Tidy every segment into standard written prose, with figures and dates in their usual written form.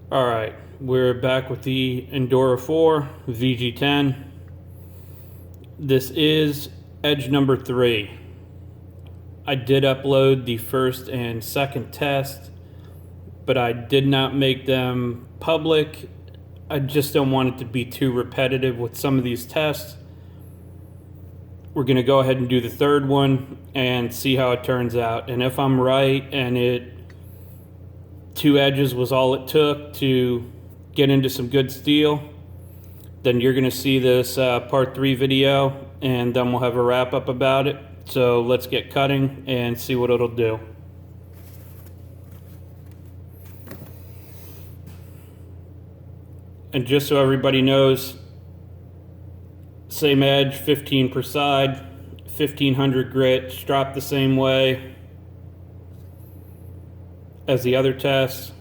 Alright, we're back with the Endura VG-10. This is edge number 3. I did upload the first and second test, but I did not make them public. I just don't want it to be too repetitive with some of these tests. We're going to go ahead and do the third one and see how it turns out. And if I'm right and two edges was all it took to get into some good steel, then you're going to see this part 3 video, and then we'll have a wrap up about it. So let's get cutting and see what it'll do. And just so everybody knows, same edge, 15 per side, 1500 grit, strop the same way as the other tests.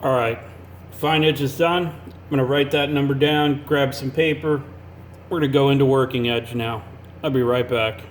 All right, fine edge is done. I'm gonna write that number down, grab some paper. We're gonna go into working edge now. I'll be right back.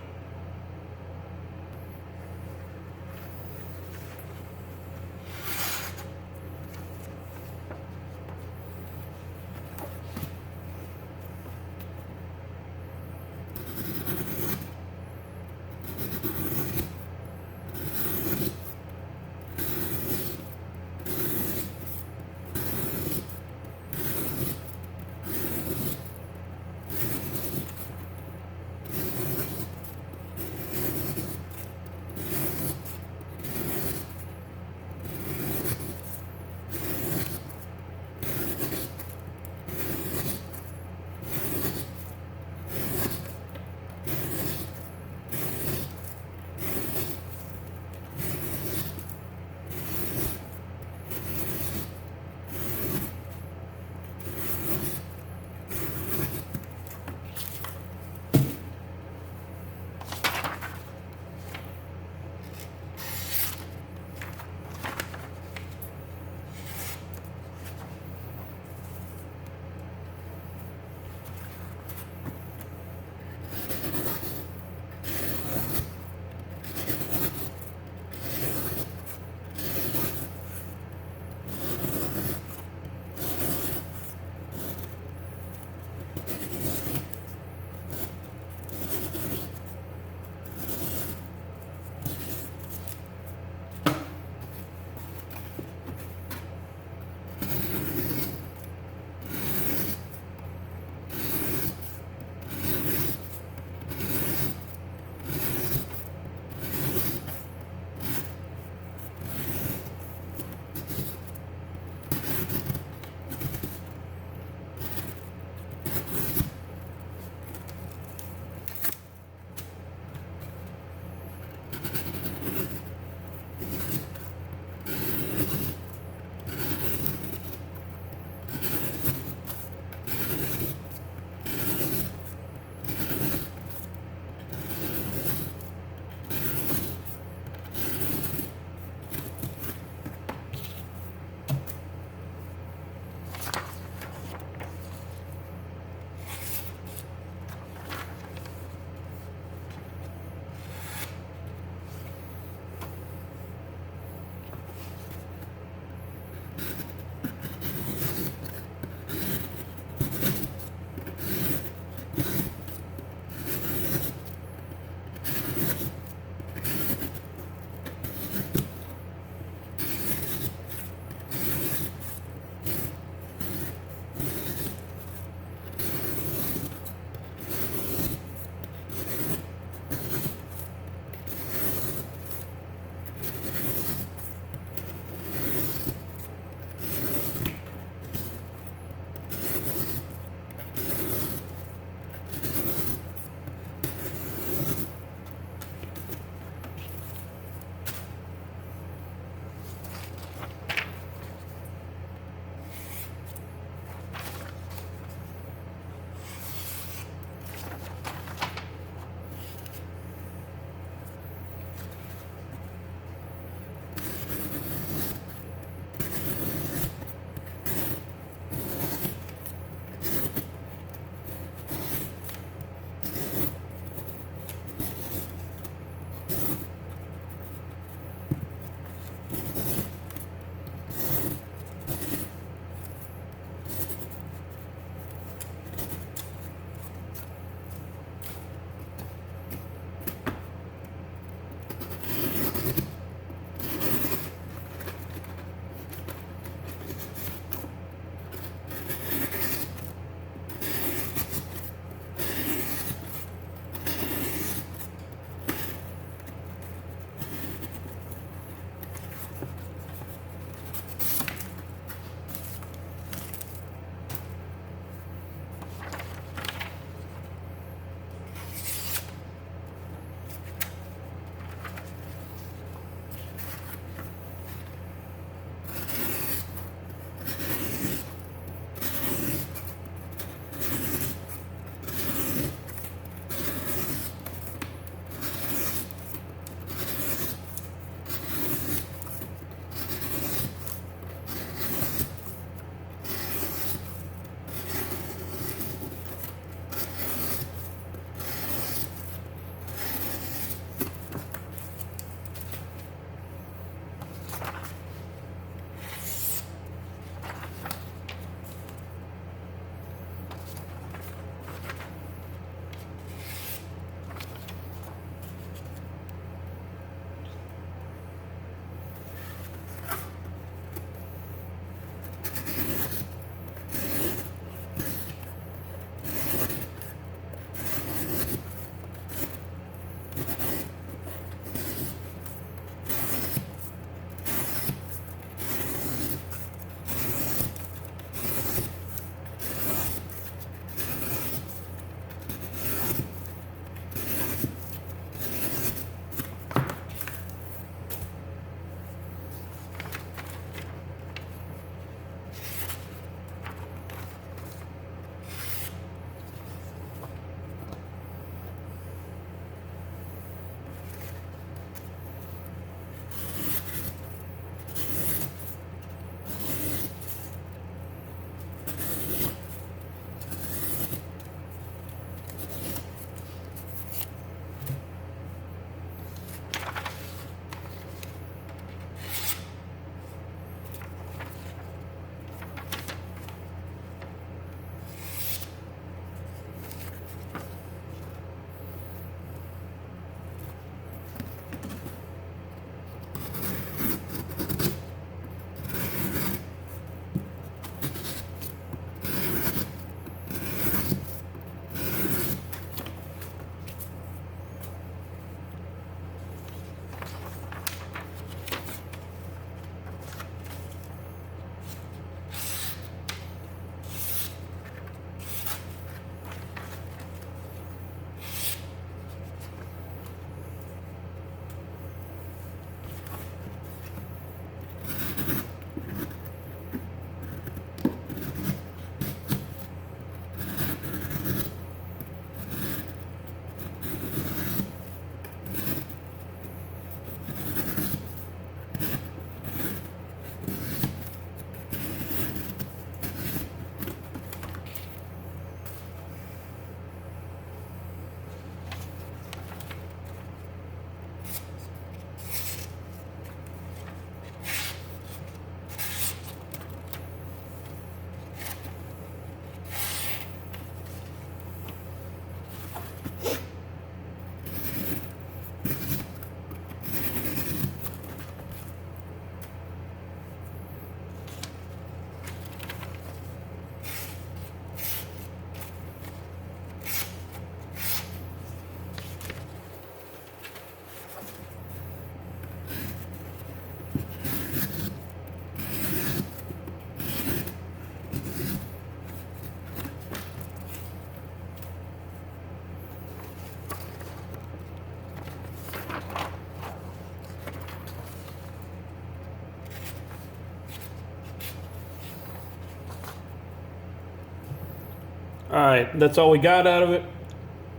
Alright, that's all we got out of it.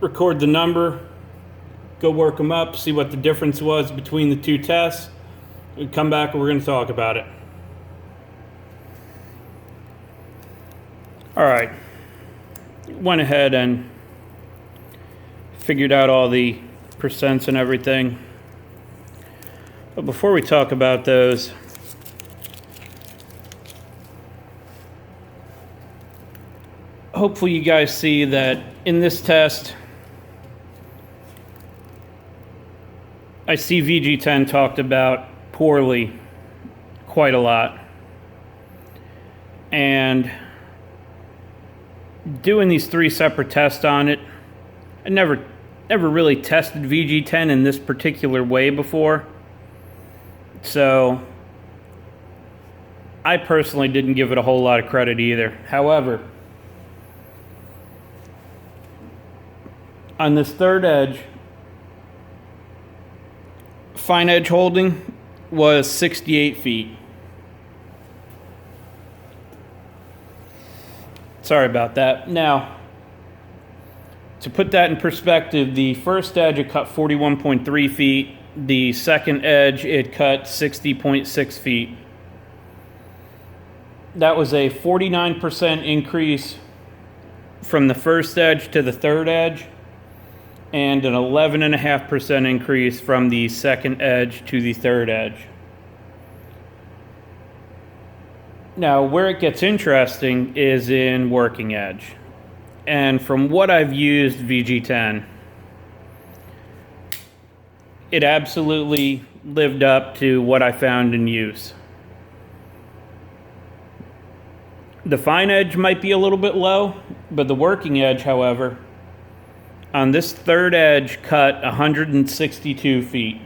Record the number, go work them up, see what the difference was between the two tests. We come back and we're going to talk about it. Alright, went ahead and figured out all the percents and everything. But before we talk about those, hopefully you guys see that in this test, I see VG-10 talked about poorly quite a lot. And doing these 3 separate tests on it, I never really tested VG-10 in this particular way before. So I personally didn't give it a whole lot of credit either. However, on this third edge, fine edge holding was 68 feet. Sorry about that. Now, to put that in perspective, the first edge it cut 41.3 feet. The second edge it cut 60.6 feet. That was a 49% increase from the first edge to the third edge, and an 11.5% increase from the second edge to the third edge. Now, where it gets interesting is in working edge. And from what I've used VG-10, it absolutely lived up to what I found in use. The fine edge might be a little bit low, but the working edge, however, on this third edge cut 162 feet.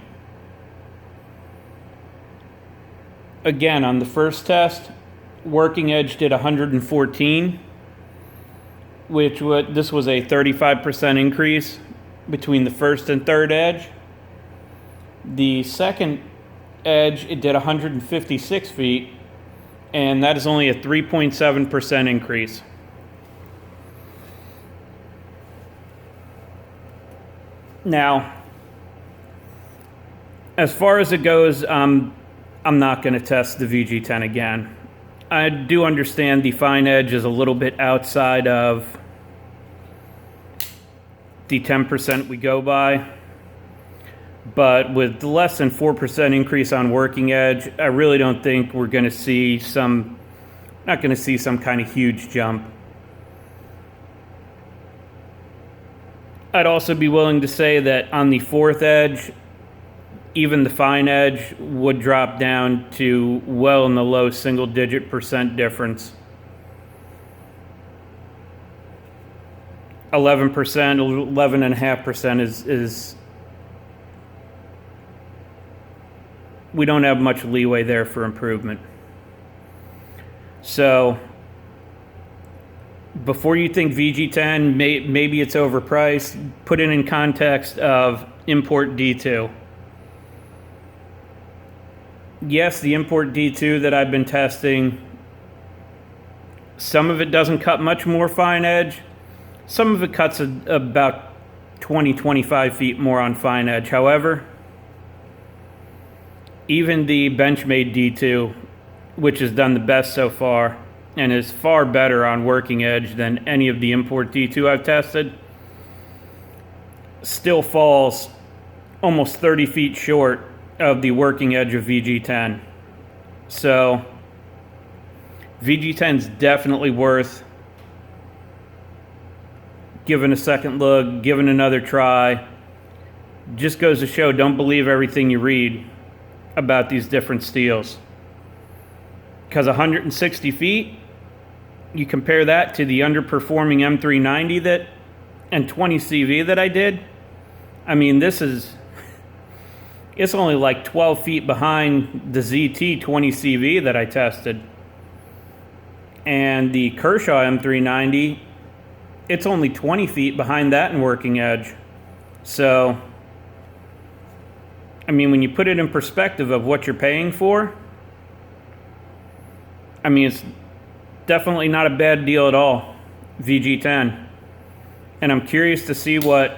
Again, on the first test, working edge did 114, this was a 35% increase between the first and third edge. The second edge, it did 156 feet, and that is only a 3.7% increase. Now, as far as it goes, I'm not going to test the VG-10 again. I do understand the fine edge is a little bit outside of the 10% we go by, but with less than 4% increase on working edge, I really don't think we're going to see some kind of huge jump. I'd also be willing to say that on the fourth edge, even the fine edge would drop down to well in the low single-digit % difference. 11%, 11.5% is we don't have much leeway there for improvement. So before you think VG-10, maybe it's overpriced, put it in context of import D2. Yes, the import D2 that I've been testing, some of it doesn't cut much more fine edge. Some of it cuts about 20-25 feet more on fine edge. However, even the Benchmade D2, which has done the best so far and is far better on working edge than any of the import D2 I've tested, still falls almost 30 feet short of the working edge of VG-10. So VG-10 is definitely worth giving a second look, giving another try. Just goes to show, don't believe everything you read about these different steels. Because 160 feet, you compare that to the underperforming M390 and 20 CV that I did. I mean, it's only like 12 feet behind the ZT 20 CV that I tested. And the Kershaw M390, it's only 20 feet behind that in working edge. So, I mean, when you put it in perspective of what you're paying for, I mean, it's definitely not a bad deal at all, VG-10. And I'm curious to see what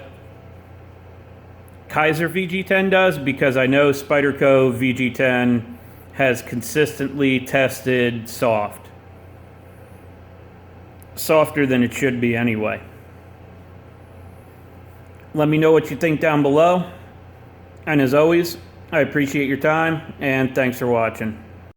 Kaiser VG-10 does, because I know Spyderco VG-10 has consistently tested soft. Softer than it should be anyway. Let me know what you think down below. And as always, I appreciate your time, and thanks for watching.